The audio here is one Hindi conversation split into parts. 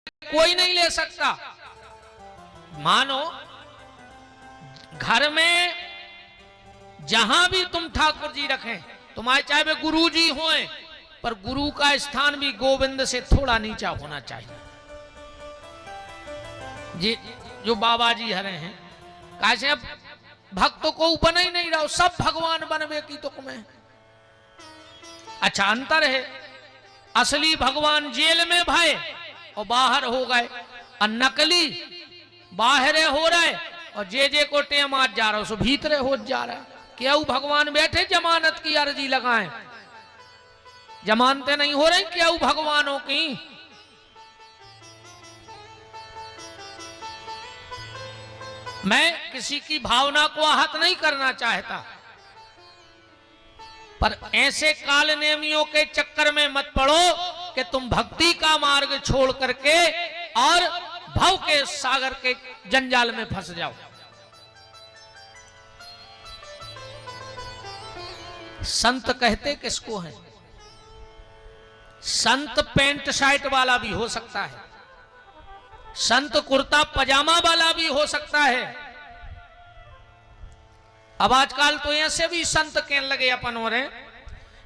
कोई नहीं ले सकता। मानो घर में जहां भी तुम ठाकुर जी रखें, तुम्हारे चाहे वे गुरु जी हों, पर गुरु का स्थान भी गोविंद से थोड़ा नीचा होना चाहिए। जी जो बाबा जी हरे हैं, कैसे अब भक्तों को बन ही नहीं रहो, सब भगवान बनवे की तुक में। अच्छा अंतर है, असली भगवान जेल में भय और बाहर हो गए, और नकली बाहर हो रहे और जे को टेम आज जा रहा हो सो भीतरे हो जा रहा है। क्या भगवान बैठे जमानत की अर्जी लगाएं, जमानतें नहीं हो रही क्या भगवानों की। मैं किसी की भावना को आहत नहीं करना चाहता, पर ऐसे काल नेमियों के चक्कर में मत पड़ो कि तुम भक्ति का मार्ग छोड़ करके और भव के सागर के जंजाल में फंस जाओ। संत कहते किसको हैं? संत पैंट शर्ट वाला भी हो सकता है, संत कुर्ता पजामा वाला भी हो सकता है। अब आजकल तो ऐसे भी संत कहने लगे अपन हो रहे,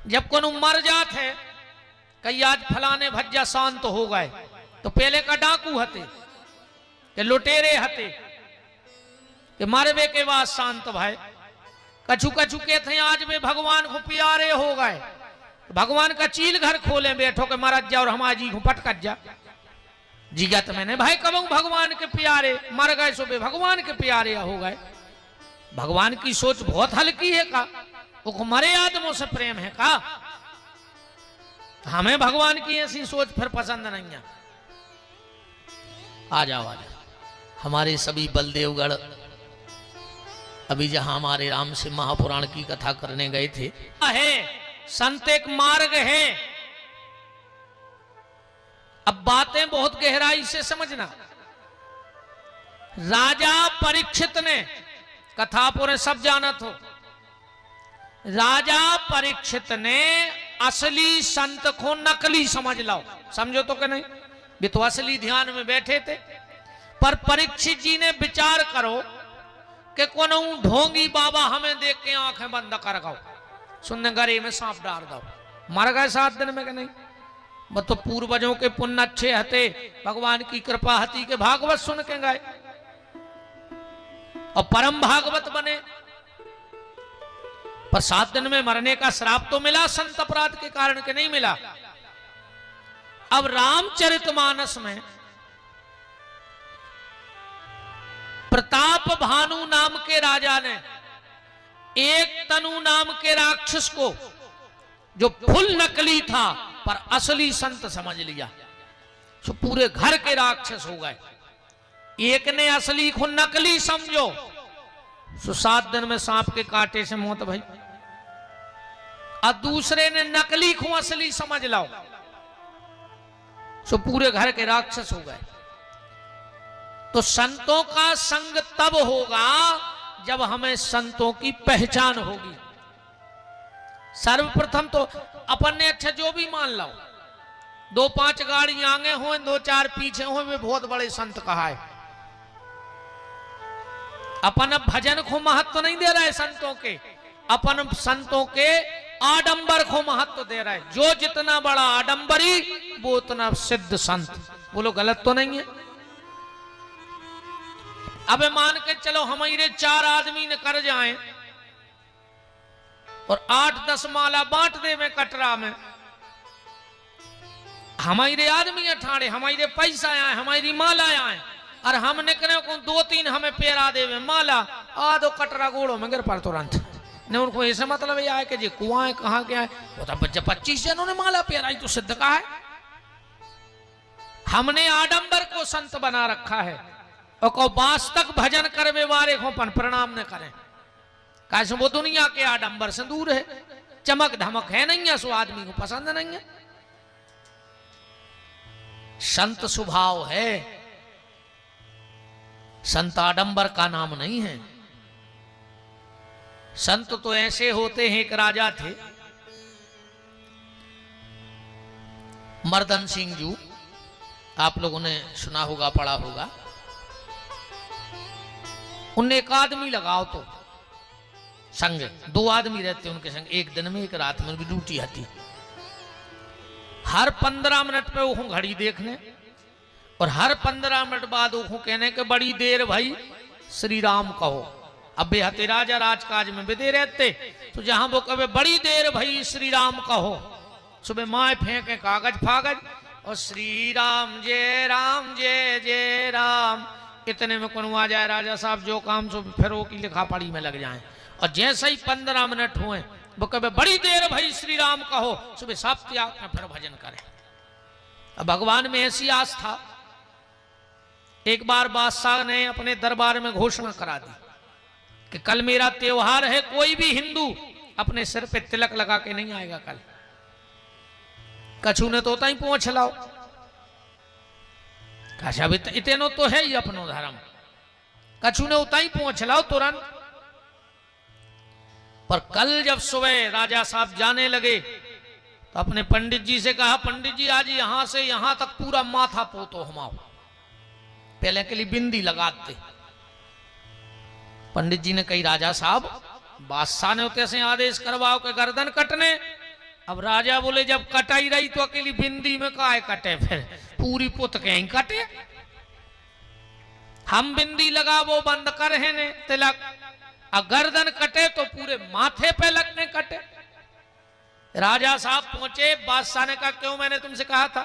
जब कोनो मर जात है कई आज फलाने भज्जा शांत हो गए, तो पहले का डाकू हते के लुटेरे हते के मरवे के बाद शांत भाई, कछु कछु के थे आज वे भगवान को प्यारे हो गए, भगवान का चील घर खोले बैठो के मरज जा और हमारी जी को पटकत जा। जिगत मैंने भाई कबू भगवान के प्यारे मर गए सो वे भगवान के प्यारे हो गए। भगवान की सोच बहुत हल्की है का, वो मरे आदमों से प्रेम है का। हमें भगवान की ऐसी सोच फिर पसंद नहीं है। आ जाओ हमारे सभी बलदेवगढ़ अभी जहां हमारे राम से महापुराण की कथा करने गए थे, है संत एक मार्ग है। अब बातें बहुत गहराई से समझना। राजा परीक्षित ने, कथा पूरे सब जानत हो, राजा परीक्षित ने असली संत को नकली समझ लाओ, समझो तो कि नहीं, वे तो असली ध्यान में बैठे थे। पर परीक्षित जी ने विचार करो कि कौन ढोंगी बाबा हमें देख के आंखें बंद कर गाओ, सुनने गरे में सांप डाल दो, मर गए 7 दिन में कि नहीं। वो तो पूर्वजों के पुण्य अच्छे हते, भगवान की कृपा हती के भागवत सुन के गए और परम भागवत बने। पर 7 दिन में मरने का श्राप तो मिला संत अपराध के कारण के नहीं मिला। अब रामचरितमानस में प्रताप भानु नाम के राजा ने एक तनु नाम के राक्षस को, जो फुल नकली था पर असली संत समझ लिया, तो पूरे घर के राक्षस हो गए। एक ने असली को नकली समझो, तो 7 दिन में सांप के कांटे से मौत भाई। और दूसरे ने नकली को असली समझ लाओ, तो पूरे घर के राक्षस हो गए। तो संतों का संग तब होगा जब हमें संतों की पहचान होगी। सर्वप्रथम तो अपन ने अच्छा जो भी मान लो, 2-5 गाड़ी आगे हो 2-4 पीछे हो, वे बहुत बड़े संत कहा है। अपन अब भजन को महत्व नहीं दे रहा है संतों के, अपन संतों के आडंबर को महत्व दे रहा है। जो जितना बड़ा आडंबरी वो उतना सिद्ध संत। बोलो गलत तो नहीं है? अब मान के चलो हमारे 4 आदमी ने कर जाएं और 8-10 माला बांट दे में कटरा में, हमारे आदमी अठाड़े, हमारे पैसा आए, हमारी माला आए, और हम निकले को 2-3 हमें पेरा दे माला आधो कटरा गोड़ो में गिर पर तुरंत ने। उनको ऐसे मतलब ये आए कि जी कुआं कहाँ गया है, वो तो 25 जनों ने माला पेराई तो सिद्ध कहा है। हमने आडंबर को संत बना रखा है और को वास्तव भजन करवे वारे को प्रणाम न करें। कैसे वो दुनिया के आडंबर से दूर है, चमक धमक है नहीं है, सो आदमी को पसंद नहीं है। संत स्वभाव है, संत आडंबर का नाम नहीं है। संत तो ऐसे होते हैं, एक राजा थे मर्दन सिंह जू, आप लोगों ने सुना होगा, पढ़ा होगा। उनने एक आदमी लगाओ तो संग, 2 आदमी रहते उनके संग, एक दिन में एक रात में उनकी ड्यूटी आती। हर 15 मिनट पे वो घड़ी देखने और हर 15 मिनट बाद वो कहने के बड़ी देर भाई श्री राम कहो। अब बेहते राजा राजकाज में बेदे रहते, तो जहां वो कहे बड़ी देर भाई श्री राम कहो, सुबह माए फेंके कागज फागज और श्री राम जय जय राम। इतने में कौन आ जाए राजा साहब जो काम सो फिर वो की लिखा पढ़ी में लग जाए। और जैसे ही 15 मिनट हुए वो कहे बड़ी देर भाई श्री राम कहो, सुबह सब त्याग में फिर भजन करे। अब भगवान में ऐसी आस्था, एक बार बादशाह ने अपने दरबार में घोषणा करा दी कि कल मेरा त्योहार है, कोई भी हिंदू अपने सिर पे तिलक लगा के नहीं आएगा कल। कछु ने तो ही पहुंच लाओ, कछा भी इतनो तो है ही अपनो धर्म, कछु ने उतना ही पहुंच लाओ तुरंत। पर कल जब सुबह राजा साहब जाने लगे तो अपने पंडित जी से कहा, पंडित जी आज यहां से यहां तक पूरा माथा पोतो हमाओ, पहले के लिए बिंदी लगाते। पंडित जी ने कही राजा साहब बादशाह ने कैसे आदेश करवाओ के गर्दन कटने। अब राजा बोले जब कटाई रही तो अकेली बिंदी में काहे कटे, फिर पूरी पुत के ही कटे। हम बिंदी लगा वो बंद कर है ने तिलक, गर्दन कटे तो पूरे माथे पे लगने कटे। राजा साहब पहुंचे, बादशाह ने कहा क्यों, मैंने तुमसे कहा था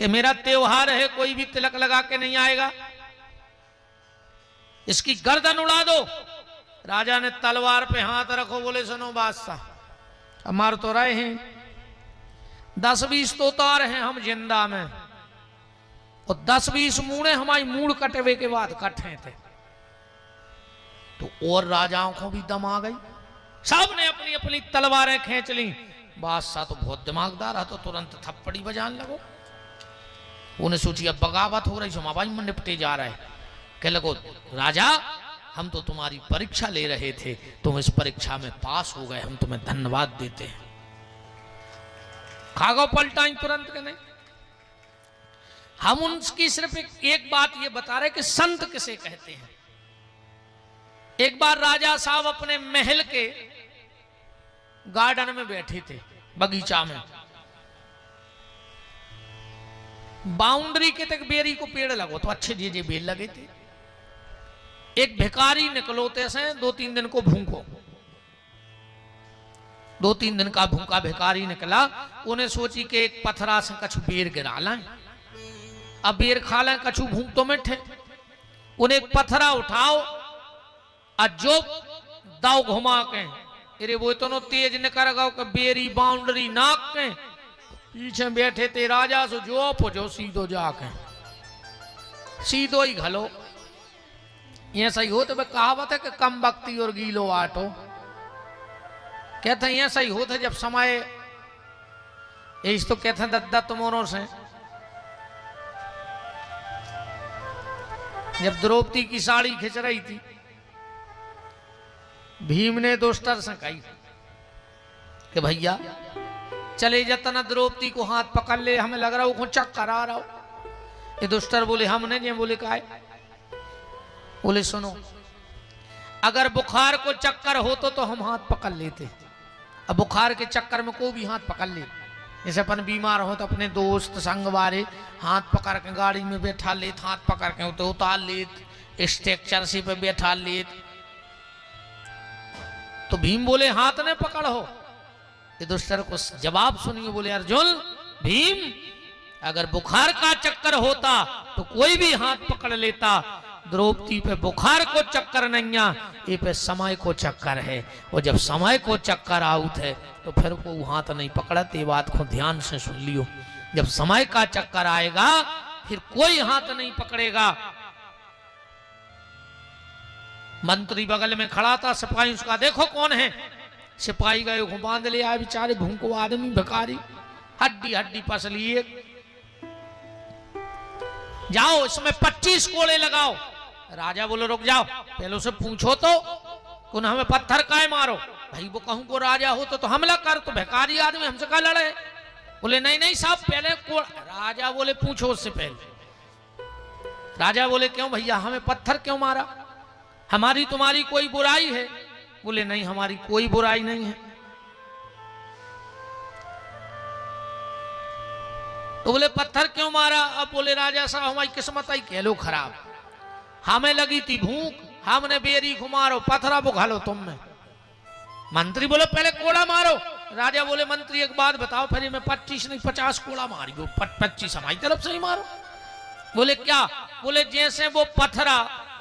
कि मेरा त्योहार है, कोई भी तिलक लगा के नहीं आएगा, इसकी गर्दन उड़ा दो। राजा ने तलवार पे हाथ रखो, बोले सुनो बादशाह, हमार तो रहे हैं 10-20 तो उतार हैं हम जिंदा में, और 10-20 मूड़े हमारी मूड़ कटवे के बाद कटे थे। तो और राजाओं को भी दम आ गई, सब ने अपनी अपनी तलवारें खींच ली। बादशाह तो बहुत दिमागदार है, तो तुरंत थप्पड़ी बजाने लगो। उन्हें सोची अब बगावत हो रही, समाज में निपटे जा रहा है। कह लगो राजा हम तो तुम्हारी परीक्षा ले रहे थे, तुम इस परीक्षा में पास हो गए, हम तुम्हें धन्यवाद देते हैं। खागो पलटाई तुरंत के नहीं। हम उनकी सिर्फ एक बात ये बता रहे कि संत किसे कहते हैं। एक बार राजा साहब अपने महल के गार्डन में बैठे थे, बगीचा में, बाउंड्री के तक बेरी को पेड़ लगो तो अच्छे जे बेल लगे थे। एक भिखारी निकलो तैसे 2-3 दिन को भूखो, 2-3 दिन का भूखा भिखारी निकला। उन्हें सोची कि एक पत्थरा से कछु बेर गिरा लाएं, अब बेर खा लें, कछु भूख तो मिठे। उन्हें एक पत्थरा उठाओ और जो दाव घुमा के, अरे वो इतनो तेज निकर गो कि बेरी बाउंड्री नाक के पीछे बैठे थे राजा सो जो पुजो सीधो जाके सीधो ही घलो। ये सही हो तो कहावत है कि कम बख्ती और गीलो आटो, कहते हैं ये सही होता जब समय यही तो कहते हैं दत्त मोरों से। जब द्रौपदी की साड़ी खिंच रही थी, भीम ने दुष्टर से कही कि भैया चले जतना द्रौपदी को हाथ पकड़ ले, हमें लग रहा है वो चक्कर आ रहा हो। ये दुष्टर बोले हमने नहीं, बोले काय, बोले सुनो अगर बुखार को चक्कर होतो तो हम हाथ पकड़ लेते, अब बुखार के चक्कर में कोई भी हाथ पकड़ ले। जैसे अपन बीमार हो तो अपने दोस्त संग वाले हाथ पकड़ के गाड़ी में बैठा लेत, हाथ पकड़ के तो उतार लेत, स्ट्रेक्चर से पे बैठा लेत। तो भीम बोले हाथ ने पकड़ो। ये दुष्टर को जवाब सुनिए, बोले अर्जुन भीम अगर बुखार का चक्कर होता तो कोई भी हाथ पकड़ लेता, द्रौपदी पे बुखार को चक्कर नहीं आ, ये पे समय को चक्कर है, और जब समय को चक्कर आउट है तो फिर को हाथ नहीं पकड़ते। बात को ध्यान से सुन लियो, जब समय का चक्कर आएगा फिर कोई हाथ नहीं पकड़ेगा। मंत्री बगल में खड़ा था, सिपाही उसका देखो कौन है। सिपाही गए बांध ले आए बेचारे भूखो आदमी भिखारी, हड्डी हड्डी पसली एक, जाओ इसमें 25 कोड़े लगाओ। राजा बोले रुक जाओ, पहले से पूछो तो कौन हमें पत्थर काहे मारो। भाई वो कहूं को राजा हो तो हमला कर, तो भिखारी आदमी हमसे क्या लड़े। बोले नहीं नहीं साहब पहले राजा बोले पूछो उससे पहले। राजा बोले क्यों भैया हमें पत्थर क्यों मारा, हमारी तुम्हारी कोई बुराई है? बोले नहीं हमारी कोई बुराई नहीं है। तो बोले पत्थर क्यों मारा? अब बोले राजा साहब हमारी किस्मत आई कह लो खराब, हमें लगी थी भूख, हमने बेरी को मारो पत्थरा बुखा लो तुम में। मंत्री बोले पहले कोड़ा मारो। राजा बोले मंत्री एक बात बताओ, फिर मैं 25 नहीं 50 कोड़ा मारी, 25 हमारी तरफ से ही मारो। बोले क्या? बोले जैसे वो पत्थरा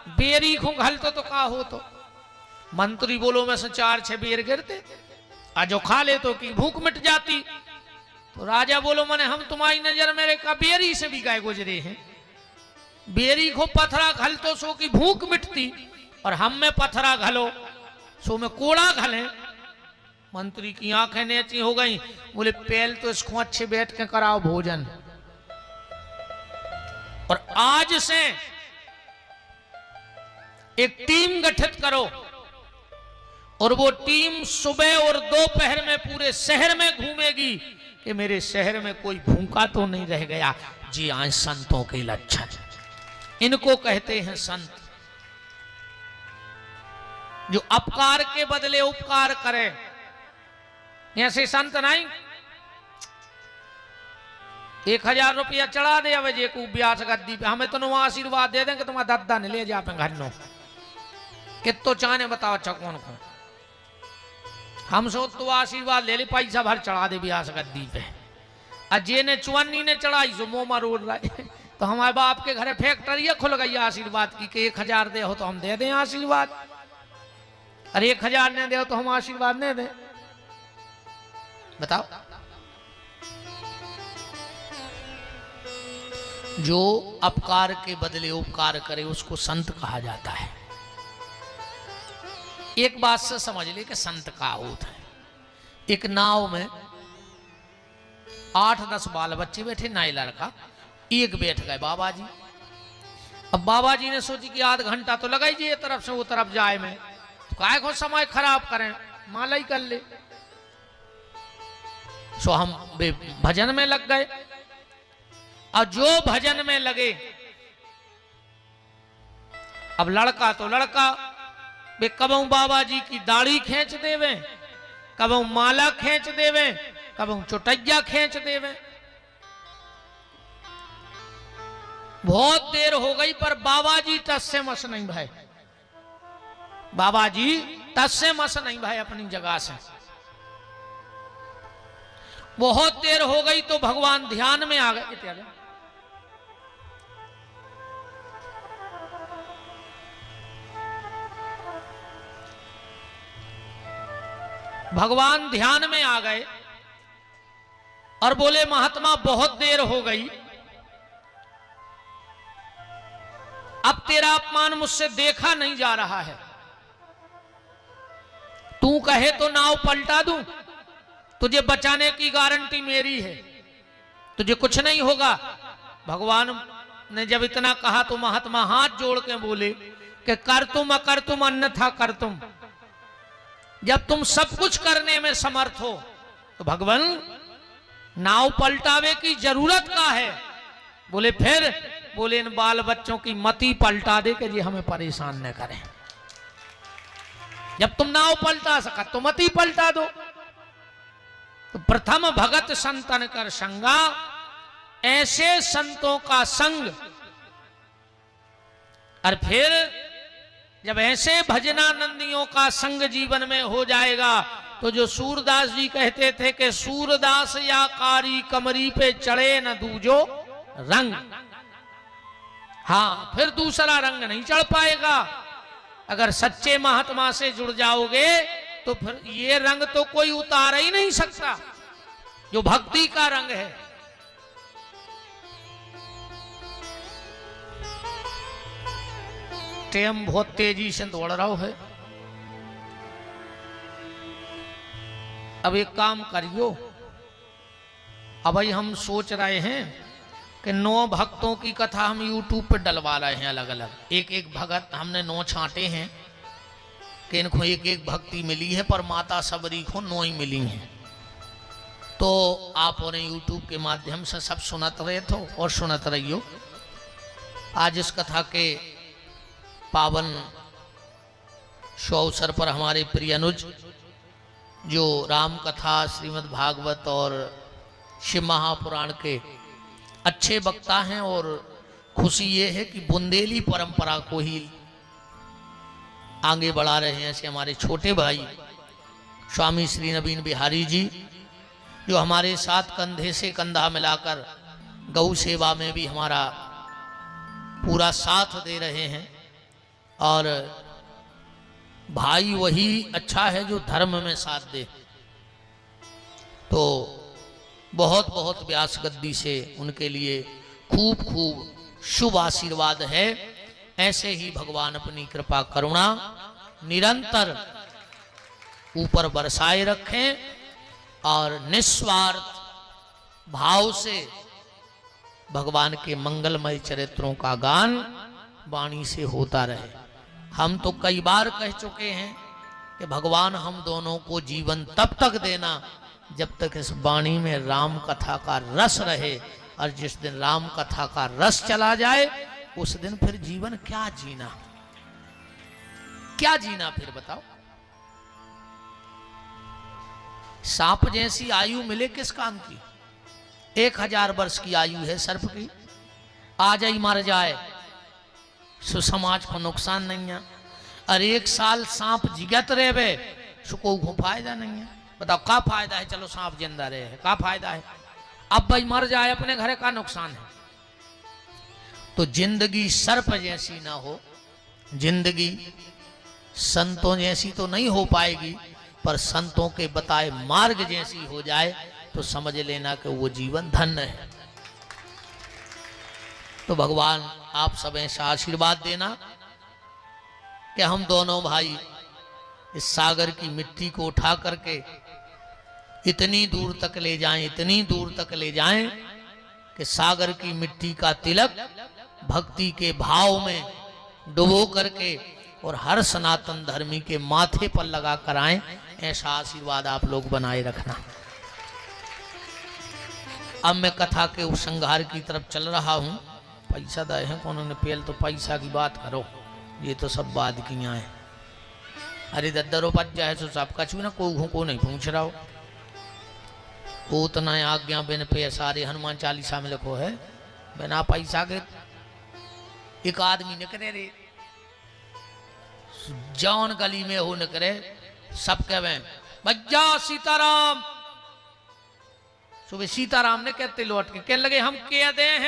बेरी को घलतो तो का हो तो। मंत्री बोलो में से 4-6 बेर गिरते, आज जो खा ले तो की भूख मिट जाती। तो राजा बोलो मने हम तुम्हारी नजर मेरे का बेरी से भी गए गुजरे हैं, बेरी को पत्थरा घलतो सो की भूख मिटती, और हम में पत्थरा घलो सो में कोड़ा घले। मंत्री की आंखें नीची हो गई। बोले पहले तो इसको अच्छे बैठ के कराओ भोजन, और आज से एक टीम गठित करो, और वो टीम सुबह और दोपहर में पूरे शहर में घूमेगी कि मेरे शहर में कोई भूखा तो नहीं रह गया। जी आज संतों के लक्षण, इनको कहते हैं संत, जो अपकार के बदले उपकार करे। ऐसे संत नहीं 1000 रुपया चढ़ा दे अब जे को ब्यास गद्दी पे, हमें तो नो आशीर्वाद दे देंगे तुम्हारा दादा ने ले जा पे घर नो कितो चाहने बताओ अच्छा कौन को। हम सो तो आशीर्वाद ले ले पैसा भर चढ़ा दे ब्यास गद्दी पे, अजय ने चुन्नी ने चढ़ाई सो मोमा रोड रहा है। तो हमारे बाप के घरे फैक्ट्री खुल गई आशीर्वाद की कि 1000 दे हो तो हम दे दें आशीर्वाद, अरे 1000 ने दे हो तो हम आशीर्वाद नहीं दे। बताओ, जो अपकार के बदले उपकार करे उसको संत कहा जाता है। एक बात से समझ ले कि संत का होता है। एक नाव में 8-10 बाल बच्चे बैठे, नाई लड़का एक बैठ गए बाबा जी। अब बाबा जी ने सोची कि आध घंटा तो लगा ही जी, तरफ से वो तरफ जाए में, तो काहे को समय खराब करें, माला ही कर ले। सो हम भजन में लग गए, और जो भजन में लगे, अब लड़का तो लड़का वे कबू बाबा जी की दाढ़ी खींच देवे, कबू माला खींच देवे, कबू चुटैया खींच देवे। बहुत देर हो गई पर बाबा जी टस से मस नहीं भाई, बाबा जी टस से मस नहीं भाई अपनी जगह से। बहुत देर हो गई तो भगवान ध्यान में आ गए। भगवान ध्यान में आ गए और बोले महात्मा बहुत देर हो गई, अब तेरा अपमान मुझसे देखा नहीं जा रहा है, तू कहे तो नाव पलटा दूं, तुझे बचाने की गारंटी मेरी है, तुझे कुछ नहीं होगा। भगवान ने जब इतना कहा तो महात्मा हाथ जोड़ के बोले कि कर तुम अकर तुम अन्यथा कर तुम, जब तुम सब कुछ करने में समर्थ हो तो भगवान नाव पलटावे की जरूरत का है। बोले फिर? बोले इन बाल बच्चों की मति पलटा दे कि ये हमें परेशान न करें, जब तुम नाव पलटा सका तो मति पलटा दो। तो प्रथम भगत संतन कर संगा, ऐसे संतों का संग। और फिर जब ऐसे भजनानंदियों का संग जीवन में हो जाएगा तो जो सूरदास जी कहते थे कि सूरदास या कारी कमरी पे चढ़े न दूजो रंग, हाँ फिर दूसरा रंग नहीं चढ़ पाएगा। अगर सच्चे महात्मा से जुड़ जाओगे तो फिर ये रंग तो कोई उतार ही नहीं सकता जो भक्ति का रंग है। टाइम बहुत तेजी से दौड़ रहा है, अब एक काम करियो, अब भाई हम सोच रहे हैं कि 9 भक्तों की कथा हम YouTube पे डलवा रहे हैं अलग अलग, एक एक भगत हमने 9 छांटे हैं कि इनको एक एक भक्ति मिली है, पर माता सबरी को 9 ही मिली हैं। तो आप उन्हें यूट्यूब के माध्यम से सब सुनत रहे थे और सुनत रहियो। आज इस कथा के पावन शुभ अवसर पर हमारे प्रिय अनुज जो राम कथा, श्रीमद् भागवत और शिव महापुराण के अच्छे वक्ता हैं, और खुशी ये है कि बुंदेली परंपरा को ही आगे बढ़ा रहे हैं। ऐसे हमारे छोटे भाई स्वामी श्री नवीन बिहारी जी जो हमारे साथ कंधे से कंधा मिलाकर गौ सेवा में भी हमारा पूरा साथ दे रहे हैं। और भाई वही अच्छा है जो धर्म में साथ दे। तो बहुत बहुत व्यास गद्दी से उनके लिए खूब खूब शुभ आशीर्वाद है। ऐसे ही भगवान अपनी कृपा करुणा निरंतर ऊपर बरसाए रखें और निस्वार्थ भाव से भगवान के मंगलमय चरित्रों का गान वाणी से होता रहे। हम तो कई बार कह चुके हैं कि भगवान हम दोनों को जीवन तब तक देना जब तक इस वाणी में राम कथा का रस रहे, और जिस दिन राम कथा का रस चला जाए उस दिन फिर जीवन क्या जीना, क्या जीना फिर बताओ। सांप जैसी आयु मिले किस काम की? 1000 वर्ष की आयु है सर्प की, आ जाए मर जाए सो समाज को नुकसान नहीं है। और 1 साल सांप जिगत रहे सो को फायदा नहीं है। बताओ क्या फायदा है? चलो सांप जिंदा रहे है, क्या फायदा है? अब भाई मर जाए अपने घर का नुकसान है। तो जिंदगी सर्प जैसी ना हो, जिंदगी संतों जैसी तो नहीं हो पाएगी, पर संतों के बताए मार्ग जैसी हो जाए तो समझ लेना कि वो जीवन धन्य है। तो भगवान आप सब ऐसा आशीर्वाद देना कि हम दोनों भाई इस सागर की मिट्टी को उठा करके इतनी दूर तक ले जाएं, इतनी दूर तक ले जाएं कि सागर की मिट्टी का तिलक भक्ति के भाव में डुबो करके और हर सनातन धर्मी के माथे पर लगा कर आए। ऐसा आशीर्वाद आप लोग बनाए रखना। अब मैं कथा के उपसंहार की तरफ चल रहा हूं। पैसा दे है कौन ने पेल, तो पैसा की बात करो, ये तो सब बात किया है। अरे दद्दरो पच जाए तो सब कछु ना, को नहीं पूछ रहा हो। उतना आज्ञा बिन पैसा, रे हनुमान चालीसा में लिखो है, बिना पैसा के एक आदमी निकले रे, जौन गली में हो निकले सब कहे भैया सीताराम। सुबह सीताराम ने कहते लौट के कहने लगे हम कह दे हैं